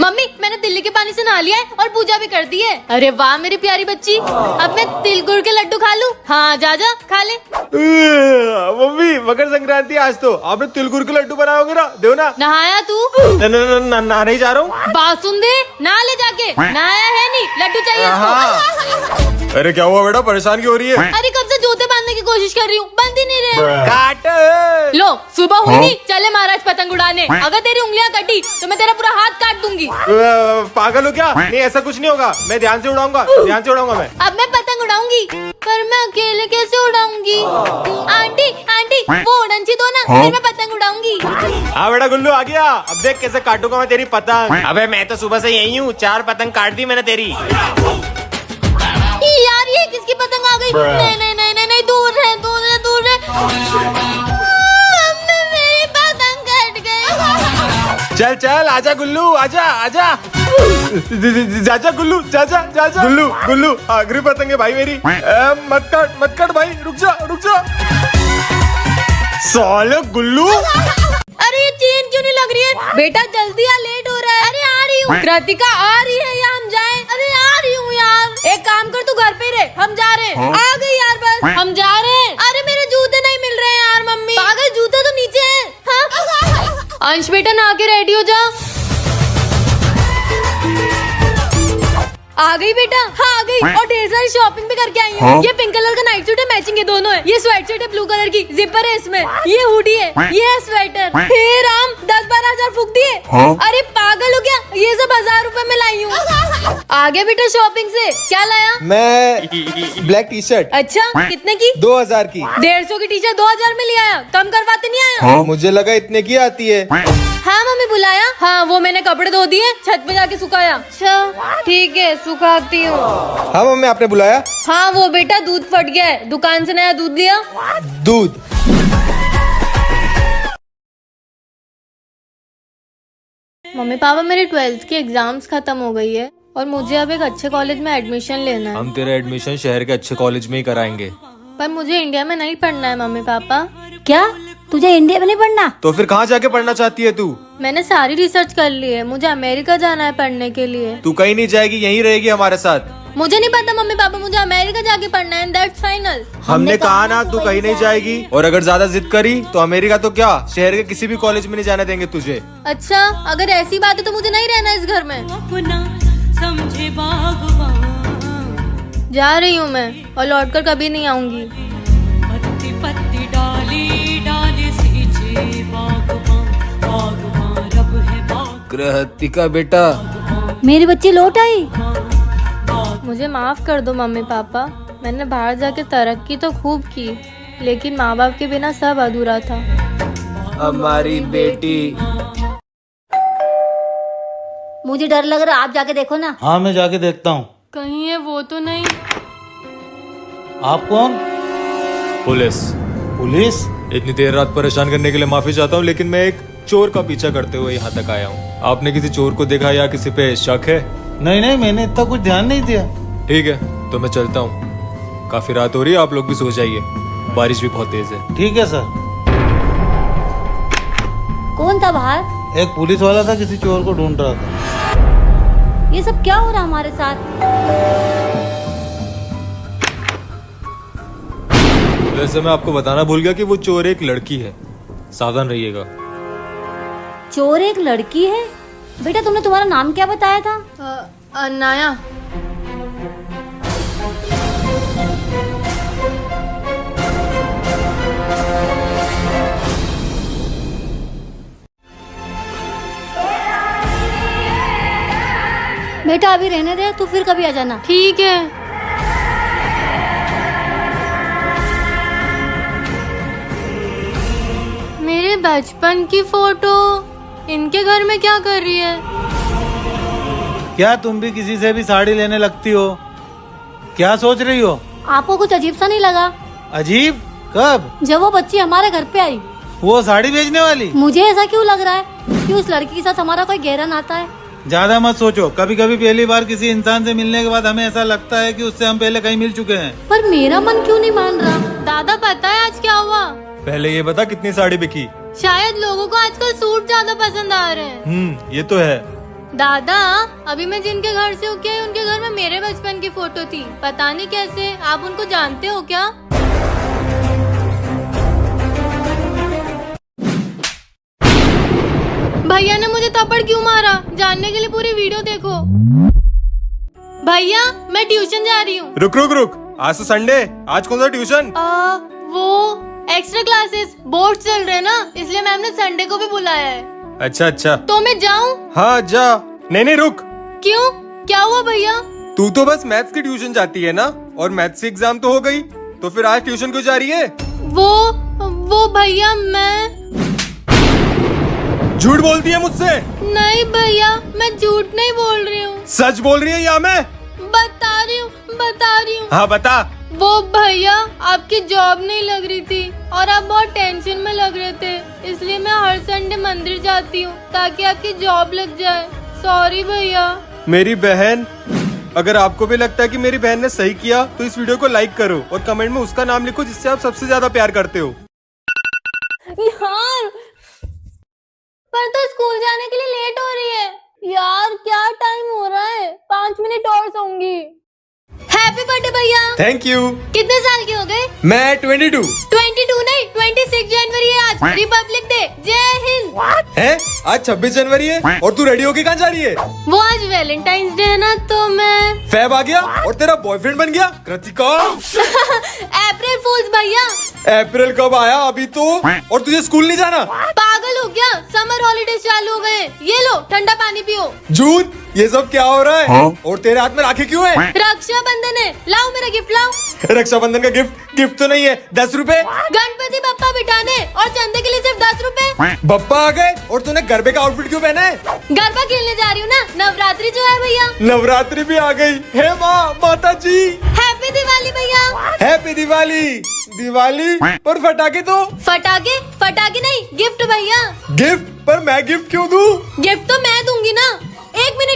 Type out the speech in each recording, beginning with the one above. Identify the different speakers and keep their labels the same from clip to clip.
Speaker 1: Mummy मैंने दिल्ली के पानी से नहा लिया है और पूजा भी कर दी है। अरे वाह मेरी प्यारी बच्ची, अब मैं तिल गुड़ के लड्डू खा लूं? हाँ जा जा खा ले।
Speaker 2: मम्मी मकर संक्रांति आज तो आपने तिल गुड़ के लड्डू बनाओगे ना, दो ना।
Speaker 1: नहाया तू?
Speaker 2: नहीं जा रहा हूँ।
Speaker 1: बात सुन दे, नहा ले जाके। नहाया है नहीं, लड्डू चाहिए इसको।
Speaker 2: अरे क्या हुआ बेटा, परेशान क्यों हो रही है?
Speaker 1: अरे कब से जूते बांधने की कोशिश कर रही हूँ, बंद ही नहीं रहे।
Speaker 2: काट
Speaker 1: लो सुबह हुई नहीं, चले महाराज पतंग उड़ाने। अगर तेरी उंगलियां कटी तो मैं तेरा पूरा हाथ काट दूंगी।
Speaker 2: पागल हो क्या? नहीं ऐसा कुछ नहीं होगा, मैं ध्यान से उड़ाऊंगा, ध्यान से उड़ाऊंगा मैं।
Speaker 1: अब मैं पतंग उड़ाऊंगी, पर मैं अकेले कैसे उड़ाऊंगी? आंटी आंटी वो उड़नची दो ना, फिर मैं पतंग उड़ाऊंगी।
Speaker 2: हाँ बेटा गुल्लू आ गया, अब देख कैसे काटूंगा मैं तेरी पतंग। अबे मैं तो सुबह से यही हूँ, 4 पतंग काट दी मैंने तेरी।
Speaker 1: यार ये किसकी पतंग आ गई? नहीं नहीं नहीं नहीं, नहीं दूर है दूर है दूर है। मेरी पतंग कट गई।
Speaker 2: चल चल आजा गुल्लू, आजा आजा। जाजा गुल्लू, जाजा जाजा। गुल्लू गुल्लू आखिरी पतंग है भाई मेरी। मत काट भाई, रुक जा। साले गुल्लू,
Speaker 1: अरे ये चेन क्यों नहीं लग रही है? बेटा जल्दी आ, लेट हो रहा है। अरे आ रही हूँ। कृतिका आ रही है या हम जाएं? अरे आ रही हूँ यार। एक काम कर तू घर पे रहे, हम जा रहे हैं। आ गई यार बस, हम जा रहे हैं। अरे मेरे जूते नहीं मिल रहे हैं यार मम्मी। पागल, जूते तो नीचे हैं। हाँ? अंश बेटा नहा के रेडी हो जा। आ गई बेटा? हाँ आ गई, और ढेर सारी शॉपिंग भी करके आई हूँ। ये पिंक कलर का नाइट सूट है, मैचिंग है दोनों है। ये स्वेट शर्ट है ब्लू कलर की, जिपर है इसमें। ये हुडी है, ये है स्वेटर। हे राम, 10-12 हजार फूक दिए। अरे पागल हो क्या? ये सब 1000 रुपए में लाई हूँ। आ गया बेटा शॉपिंग से, क्या लाया?
Speaker 2: मैं ब्लैक टी शर्ट।
Speaker 1: अच्छा कितने की?
Speaker 2: 2000 की।
Speaker 1: 150 की टी शर्ट 2000 में ले आया, कम करवाते नहीं आया?
Speaker 2: मुझे लगा इतने की आती है।
Speaker 1: हाँ मम्मी बुलाया? हाँ वो मैंने कपड़े धो दिए, छत पे जाके सुखाया। अच्छा ठीक है, सुखाती हूँ।
Speaker 2: हाँ मम्मी आपने बुलाया?
Speaker 1: हाँ वो बेटा दूध फट गया है, दुकान से नया दूध लिया।
Speaker 2: दूध?
Speaker 1: मम्मी पापा मेरे 12th की एग्जाम्स खत्म हो गई है और मुझे अब एक अच्छे कॉलेज में एडमिशन लेना है।
Speaker 3: हम तेरा एडमिशन शहर के अच्छे कॉलेज में ही कराएंगे।
Speaker 1: पर मुझे इंडिया में नहीं पढ़ना है मम्मी पापा।
Speaker 4: क्या तुझे इंडिया में नहीं पढ़ना?
Speaker 2: तो फिर कहाँ जाके पढ़ना चाहती है तू?
Speaker 1: मैंने सारी रिसर्च कर ली है, मुझे अमेरिका जाना है पढ़ने के लिए।
Speaker 2: तू कहीं नहीं जाएगी, यहीं रहेगी हमारे साथ।
Speaker 1: मुझे नहीं पता मम्मी पापा, मुझे अमेरिका जाके पढ़ना है, दैट्स फाइनल।
Speaker 2: हमने कहा ना तू कहीं नहीं जाएगी, और अगर ज्यादा जिद करी तो अमेरिका तो क्या, शहर के किसी भी कॉलेज में नहीं जाने देंगे तुझे।
Speaker 1: अच्छा अगर ऐसी बात है तो मुझे नहीं रहना इस घर में।
Speaker 5: समझे बागवान,
Speaker 1: जा रही हूँ मैं और लौट कर कभी नहीं आऊंगी।
Speaker 5: पत्ती पत्ती डाली डाली सींचे बागवान, बागवान रब है बाग।
Speaker 3: कृतिका बेटा,
Speaker 4: मेरी बच्ची लौट आई।
Speaker 1: मुझे माफ कर दो मम्मी पापा, मैंने बाहर जाके तरक्की तो खूब की, लेकिन माँ बाप के बिना सब अधूरा था।
Speaker 3: हमारी बेटी।
Speaker 4: मुझे डर लग रहा है, आप जाके देखो ना।
Speaker 6: हाँ मैं जाके देखता हूँ।
Speaker 1: कहीं ये वो तो नहीं?
Speaker 6: आप कौन?
Speaker 3: पुलिस।
Speaker 6: पुलिस?
Speaker 3: इतनी देर रात परेशान करने के लिए माफी चाहता हूँ, लेकिन मैं एक चोर का पीछा करते हुए यहाँ तक आया हूँ। आपने किसी चोर को देखा या किसी पे शक है?
Speaker 6: नहीं मैंने इतना कुछ ध्यान नहीं दिया।
Speaker 3: ठीक है तो मैं चलता हूँ, काफी रात हो रही है, आप लोग भी सो जाइए, बारिश भी बहुत तेज है।
Speaker 6: ठीक है सर।
Speaker 4: कौन था बाहर?
Speaker 6: एक पुलिस वाला था, किसी चोर को ढूंढ रहा था।
Speaker 4: ये सब क्या हो रहा हमारे साथ?
Speaker 3: वैसे मैं आपको बताना भूल गया कि वो चोर एक लड़की है, सावधान रहिएगा।
Speaker 4: चोर एक लड़की है? बेटा तुमने तुम्हारा नाम क्या बताया था?
Speaker 1: अनाया।
Speaker 4: बेटा अभी रहने दे, तू फिर कभी आ जाना।
Speaker 1: ठीक है। मेरे बचपन की फोटो इनके घर में क्या कर रही है?
Speaker 6: क्या तुम भी किसी से भी साड़ी लेने लगती हो? क्या सोच रही हो?
Speaker 4: आपको कुछ अजीब सा नहीं लगा?
Speaker 6: अजीब? कब?
Speaker 4: जब वो बच्ची हमारे घर पे आई।
Speaker 6: वो साड़ी बेचने वाली?
Speaker 4: मुझे ऐसा क्यों लग रहा है कि उस लड़की के साथ हमारा कोई गहरा नाता है।
Speaker 6: ज्यादा मत सोचो, कभी कभी पहली बार किसी इंसान से मिलने के बाद हमें ऐसा लगता है कि उससे हम पहले कहीं मिल चुके हैं।
Speaker 4: पर मेरा मन क्यों नहीं मान रहा?
Speaker 1: दादा पता है आज क्या हुआ?
Speaker 3: पहले ये बता कितनी साड़ी बिकी?
Speaker 1: शायद लोगों को आजकल सूट ज्यादा पसंद आ रहे हैं।
Speaker 3: ये तो है।
Speaker 1: दादा, अभी मैं जिनके घर से होके आई उनके घर में मेरे बचपन की फोटो थी। पता नहीं कैसे, आप उनको जानते हो क्या? भैया ने मुझे थप्पड़ क्यों मारा? जानने के लिए पूरी वीडियो देखो। भैया, मैं ट्यूशन जा रही हूँ।
Speaker 2: रुक रुक रुक, आज तो संडे, आज कौन सा ट्यूशन?
Speaker 1: वो एक्स्ट्रा क्लासेस, बोर्ड चल रहे हैं ना, इसलिए मैम ने संडे को भी बुलाया है।
Speaker 2: अच्छा अच्छा,
Speaker 1: तो मैं जाऊँ?
Speaker 2: हाँ जा। नहीं नहीं रुक,
Speaker 1: क्यों, क्या हुआ भैया?
Speaker 2: तू तो बस मैथ्स की ट्यूशन जाती है ना, और मैथ्स की एग्जाम तो हो गई, तो फिर आज ट्यूशन क्यों जा रही है?
Speaker 1: वो भैया, मैं
Speaker 2: झूठ बोलती है मुझसे?
Speaker 1: नहीं भैया, मैं झूठ नहीं बोल रही हूँ।
Speaker 2: सच बोल रही है या मैं?
Speaker 1: बता रही हूँ।
Speaker 2: हाँ बता।
Speaker 1: वो भैया, आपकी जॉब नहीं लग रही थी और आप बहुत टेंशन में लग रहे थे, इसलिए मैं हर संडे मंदिर जाती हूँ ताकि आपकी जॉब लग जाए। सॉरी भैया।
Speaker 2: मेरी बहन, अगर आपको भी लगता है कि मेरी बहन ने सही किया तो इस वीडियो को लाइक करो और कमेंट में उसका नाम लिखो जिससे आप सबसे ज्यादा प्यार करते हो।
Speaker 1: यार, पर तो स्कूल जाने के लिए लेट हो रही है। यार, क्या टाइम हो रहा है? 5 मिनट और सोऊंगी। हैप्पी बर्थडे भैया।
Speaker 2: Thank you.
Speaker 1: कितने साल के हो गए?
Speaker 2: मैं 22।
Speaker 1: 22 नहीं, 26 जनवरी है आज, रिपब्लिक डे। जय हिंद।
Speaker 2: है? आज 26 जनवरी है और तू रेडी होके कहाँ जा रही है?
Speaker 1: वो आज वैलेंटाइंस डे है ना, तो मैं
Speaker 2: फैब आ गया और तेरा बॉयफ्रेंड बन गया? कृतिका
Speaker 1: अप्रैल फूल्स भैया।
Speaker 2: अप्रैल कब आया? अभी तो। और तुझे स्कूल नहीं जाना?
Speaker 1: पागल हो क्या? समर हॉलीडेज चालू हो गए। ये लो, ठंडा पानी पियो।
Speaker 2: जून, ये सब क्या हो रहा है? और तेरे हाथ में राखी क्यों है?
Speaker 1: रक्षाबंधन है, लाओ मेरा गिफ्ट लाओ।
Speaker 2: रक्षाबंधन का गिफ्ट तो नहीं है। 10 रुपए।
Speaker 1: गणपति बप्पा बिठाने और चंदे के लिए सिर्फ 10 रुपए।
Speaker 2: बप्पा आ गए और तूने गरबे का आउटफिट क्यों पहना है?
Speaker 1: गरबा खेलने जा रही हूँ ना, नवरात्रि जो है भैया।
Speaker 2: नवरात्रि भी आ गई। हे माँ, माता जी,
Speaker 1: हैप्पी दिवाली भैया।
Speaker 2: हैप्पी दिवाली। दिवाली पर पटाखे तो?
Speaker 1: फटाके नहीं, गिफ्ट भैया।
Speaker 2: गिफ्ट? पर मैं गिफ्ट क्यों दूं?
Speaker 1: गिफ्ट तो मैं दूंगी ना। एक मिनट।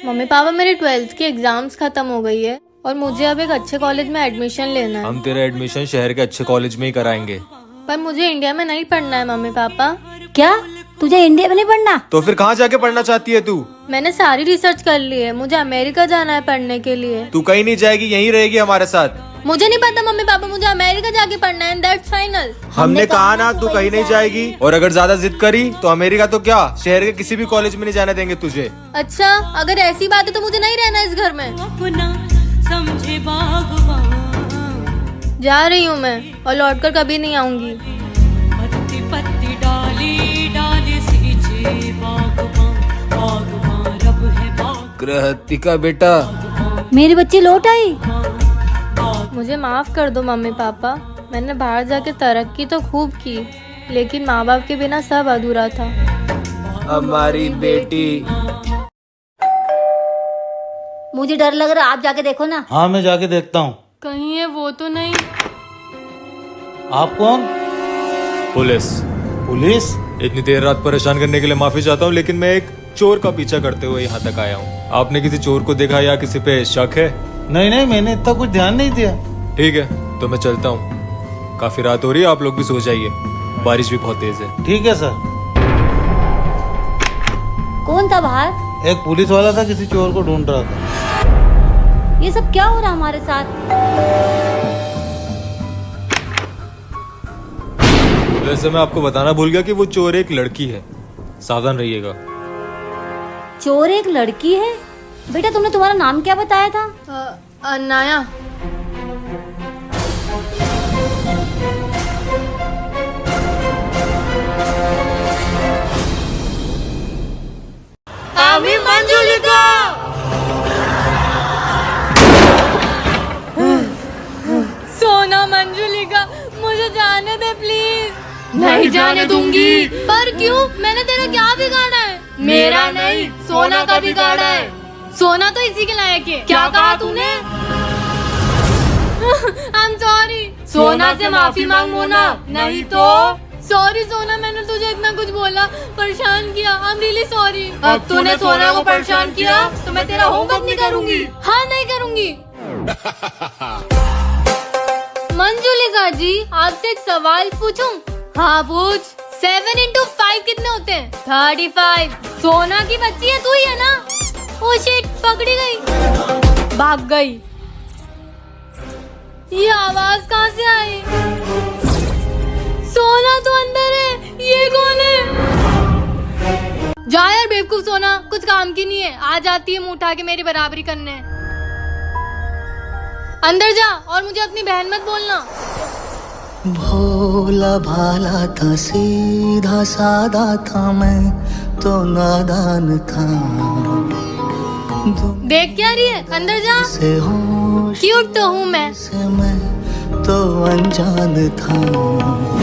Speaker 1: मम्मी पापा, मेरे 12th की एग्जाम्स खत्म हो गई है और मुझे अब एक अच्छे कॉलेज में एडमिशन लेना है।
Speaker 3: हम तेरा एडमिशन शहर के अच्छे कॉलेज में ही कराएंगे।
Speaker 1: पर मुझे इंडिया में नहीं पढ़ना है मम्मी पापा।
Speaker 4: क्या तुझे इंडिया में नहीं पढ़ना?
Speaker 2: तो फिर कहाँ जाके पढ़ना चाहती है तू?
Speaker 1: मैंने सारी रिसर्च कर ली है, मुझे अमेरिका जाना है पढ़ने के लिए।
Speaker 2: तू कहीं नहीं जाएगी, यहीं रहेगी हमारे साथ।
Speaker 1: मुझे नहीं पता मम्मी पापा, मुझे अमेरिका जाके पढ़ना है, दैट्स फाइनल।
Speaker 2: हमने कहा ना तू कहीं नहीं जाएगी, और अगर ज्यादा जिद करी तो अमेरिका तो क्या, शहर के किसी भी कॉलेज में नहीं जाने देंगे तुझे।
Speaker 1: अच्छा, अगर ऐसी बात है तो मुझे नहीं रहना इस घर में।
Speaker 5: अपना समझे बागवान,
Speaker 1: जा रही हूँ मैं और लौटकर कभी नहीं आऊंगी।
Speaker 5: पत्ती पत्ती डाली डाली सींचे बागवान, बागवान रब है बाग।
Speaker 3: कृतिका बेटा,
Speaker 4: मेरी बच्ची लौट आई।
Speaker 1: मुझे माफ कर दो मम्मी पापा, मैंने बाहर जाके तरक्की तो खूब की, लेकिन माँ बाप के बिना सब अधूरा था।
Speaker 3: हमारी बेटी।
Speaker 4: मुझे डर लग रहा है, आप जाके देखो ना।
Speaker 6: हाँ, मैं जाके देखता हूँ।
Speaker 1: कहीं ये वो तो नहीं?
Speaker 6: आप कौन?
Speaker 3: पुलिस।
Speaker 6: पुलिस?
Speaker 3: इतनी देर रात परेशान करने के लिए माफी चाहता हूँ, लेकिन मैं एक चोर का पीछा करते हुए यहाँ तक आया हूँ। आपने किसी चोर को देखा या किसी पे शक है?
Speaker 6: नहीं, मैंने इतना कुछ ध्यान नहीं दिया।
Speaker 3: ठीक है, तो मैं चलता हूँ। काफी रात हो रही है, आप लोग भी सो जाइए, बारिश भी बहुत तेज है।
Speaker 6: ठीक है सर।
Speaker 4: कौन था बाहर?
Speaker 6: एक पुलिस वाला था, किसी चोर को ढूंढ रहा था।
Speaker 4: ये सब क्या हो रहा हमारे साथ?
Speaker 3: वैसे मैं आपको बताना भूल गया कि वो चोर एक लड़की है, सावधान रहिएगा।
Speaker 4: चोर एक लड़की है? बेटा, तुमने तुम्हारा नाम क्या बताया था?
Speaker 1: अनाया। अभी मंजुलिका। सोना मंजुलिका, मुझे जाने दे प्लीज। नहीं जाने दूंगी। पर क्यों? मैंने तेरा क्या बिगाड़ा है? मेरा नहीं, सोना का बिगाड़ा है। सोना तो इसी के लायक है। क्या कहा तूने? I'm sorry। सोना से माफी मांग मोना, नहीं तो। सॉरी सोना, मैंने तुझे इतना कुछ बोला, परेशान किया। I'm really sorry। अब तूने सोना को परेशान किया तो मैं तेरा होमवर्क नहीं करूंगी। हाँ, नहीं करूंगी। मंजुलिका जी, आपसे एक सवाल पूछूं? हाँ पूछ। 7 into 5 कितने होते हैं? 35। सोना की बच्ची है तू ही है ना? ओ शिट, पकड़ी गई, भाग गई। ये आवाज कहाँ से आई? सोना तो अंदर है, ये कौन है? जा यार बेवकूफ सोना, कुछ काम की नहीं है, आ जाती है मुंह उठा के मेरी बराबरी करने। अंदर जा और मुझे अपनी बहन मत बोलना।
Speaker 7: भोला भाला था, सीधा सादा था, मैं तो नादान था।
Speaker 1: देख क्या रही है, अंदर जा।
Speaker 7: से होश
Speaker 1: क्यूट तो हूँ मैं।
Speaker 7: से मैं तो अनजान था।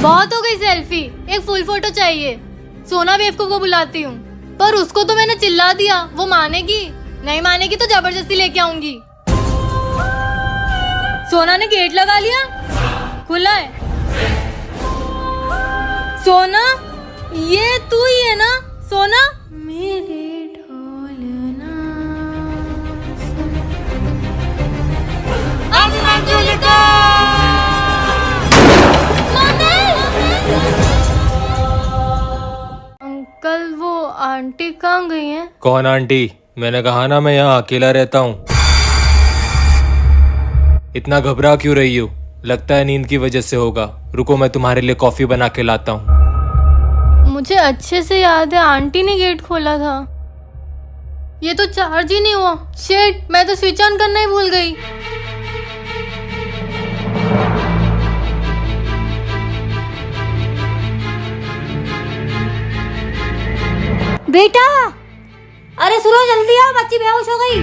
Speaker 1: बहुत हो गई सेल्फी, एक फुल फोटो चाहिए। सोना बेवकूफ को बुलाती हूँ, पर उसको तो मैंने चिल्ला दिया, वो मानेगी? नहीं मानेगी तो जबरदस्ती लेके आऊंगी। सोना ने गेट लगा लिया, खुला है। सोना, ये तू ही है ना? सोना, मेरे ढोलना अंकल, वो आंटी कहाँ गई हैं?
Speaker 3: कौन आंटी? मैंने कहा ना मैं यहाँ अकेला रहता हूँ। इतना घबरा क्यों रही हो? लगता है नींद की वजह से होगा। रुको मैं तुम्हारे लिए कॉफी बना के लाता हूँ।
Speaker 1: मुझे अच्छे से याद है आंटी ने गेट खोला था। ये तो चार्ज ही नहीं हुआ। शिट, मैं तो स्विच ऑन करना ही भूल गई।
Speaker 4: बेटा, अरे सुनो जल्दी आओ, बच्ची बेहोश हो गई।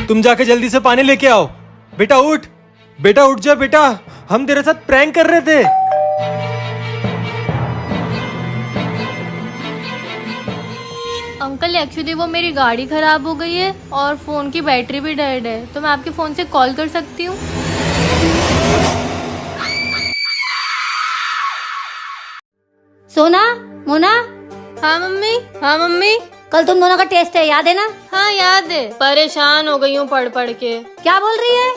Speaker 3: तुम जाके जल्दी से पानी लेके आओ। बेटा उठ, बेटा उठ जा बेटा, हम तेरे साथ प्रैंक कर रहे थे।
Speaker 1: अंकल एक्चुअली वो मेरी गाड़ी खराब हो गई है और फोन की बैटरी भी डेड है, तो मैं आपके फोन से कॉल कर सकती हूँ?
Speaker 4: सोना, मोना,
Speaker 1: हाँ मम्मी। हाँ मम्मी।
Speaker 4: कल तुम दोनों का टेस्ट है, याद है ना?
Speaker 1: हाँ याद है, परेशान हो गई हूँ पढ़ पढ़ के।
Speaker 4: क्या बोल रही है?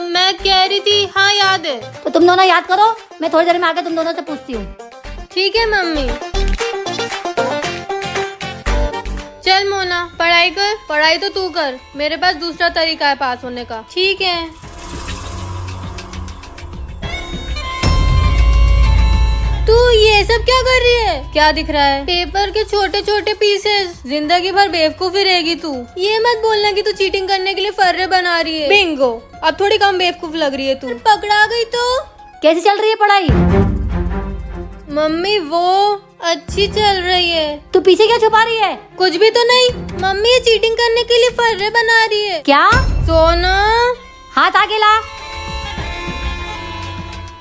Speaker 1: मैं कह रही थी हाँ याद है।
Speaker 4: तो तुम दोनों याद करो, मैं थोड़ी देर में आके तुम दोनों से पूछती हूँ।
Speaker 1: ठीक है मम्मी। चल मोना, पढ़ाई कर। पढ़ाई तो तू कर, मेरे पास दूसरा तरीका है पास होने का। ठीक है। तू ये सब क्या कर रही है? क्या दिख रहा है? पेपर के छोटे छोटे पीसेस। जिंदगी भर बेवकूफ ही रहेगी तू। ये मत बोलना कि तू चीटिंग करने के लिए फर्रे बना रही है। बिंगो, अब थोड़ी कम बेवकूफ लग रही है तू। पकड़ा गई तो?
Speaker 4: कैसी चल रही है पढ़ाई?
Speaker 1: मम्मी वो अच्छी चल रही है।
Speaker 4: तू पीछे क्या छुपा रही है?
Speaker 1: कुछ भी तो नहीं मम्मी, ये चीटिंग करने के लिए फर्रे बना रही है।
Speaker 4: क्या?
Speaker 1: सोना,
Speaker 4: हाथ आगे ला।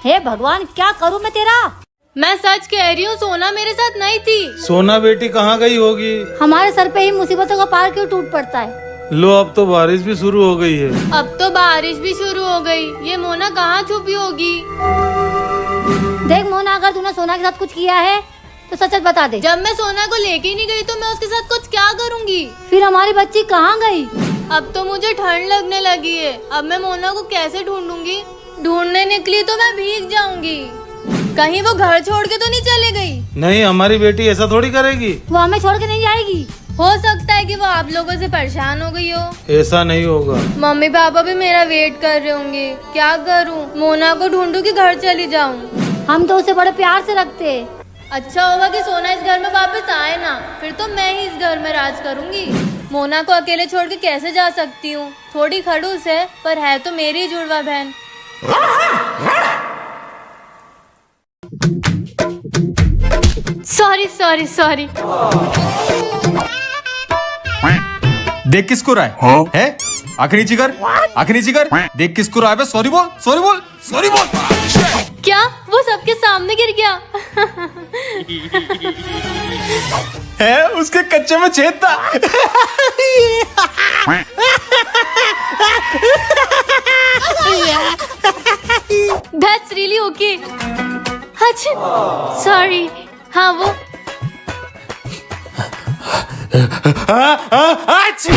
Speaker 4: हे भगवान, क्या करूँ मैं तेरा?
Speaker 1: मैं सच कह रही हूँ, सोना मेरे साथ नहीं थी।
Speaker 6: सोना बेटी कहाँ गई होगी?
Speaker 4: हमारे सर पे ही मुसीबतों का पार क्यों टूट पड़ता है?
Speaker 6: लो अब तो बारिश भी शुरू हो गई है।
Speaker 1: अब तो बारिश भी शुरू हो गई। ये मोना कहाँ छुपी होगी?
Speaker 4: देख मोना, अगर तूने सोना के साथ कुछ किया है तो सच सच बता दे।
Speaker 1: जब मैं सोना को लेके ही नहीं गई तो मैं उसके साथ कुछ क्या करूँगी?
Speaker 4: फिर हमारी बच्ची कहाँ गई?
Speaker 1: अब तो मुझे ठंड लगने लगी है। अब मैं मोना को कैसे ढूंढूंगी? ढूंढने निकली तो मैं भीग जाऊंगी। कहीं वो घर छोड़ के तो नहीं चली गई?
Speaker 6: नहीं, हमारी बेटी ऐसा थोड़ी करेगी।
Speaker 4: वो हमें छोड़ के नहीं जाएगी।
Speaker 1: हो सकता है कि वो आप लोगों से परेशान हो गई हो।
Speaker 6: ऐसा नहीं होगा।
Speaker 1: मम्मी पापा भी मेरा वेट कर रहे होंगे। क्या करूं? मोना को ढूंढूं कि घर चली जाऊं?
Speaker 4: हम तो उसे बड़े प्यार से रखते हैं।
Speaker 1: अच्छा होगा कि सोना इस घर में वापस आए ना, फिर तो मैं ही इस घर में राज करूंगी। मोना को अकेले छोड़ के कैसे जा सकती हूँ? थोड़ी खड़ूस है पर है तो मेरी ही जुड़वा बहन। Sorry sorry sorry.
Speaker 2: देख किसको रहा है? है? आंखें नीची कर, आंखें नीची कर। देख किसको रहा है? सॉरी बोल, सॉरी बोल, सॉरी बोल।
Speaker 1: क्या वो सबके सामने गिर गया?
Speaker 2: है, उसके कच्चे में छेद था।
Speaker 1: That's really okay. अच्छा, सॉरी। हाँ वो
Speaker 2: अच्छा।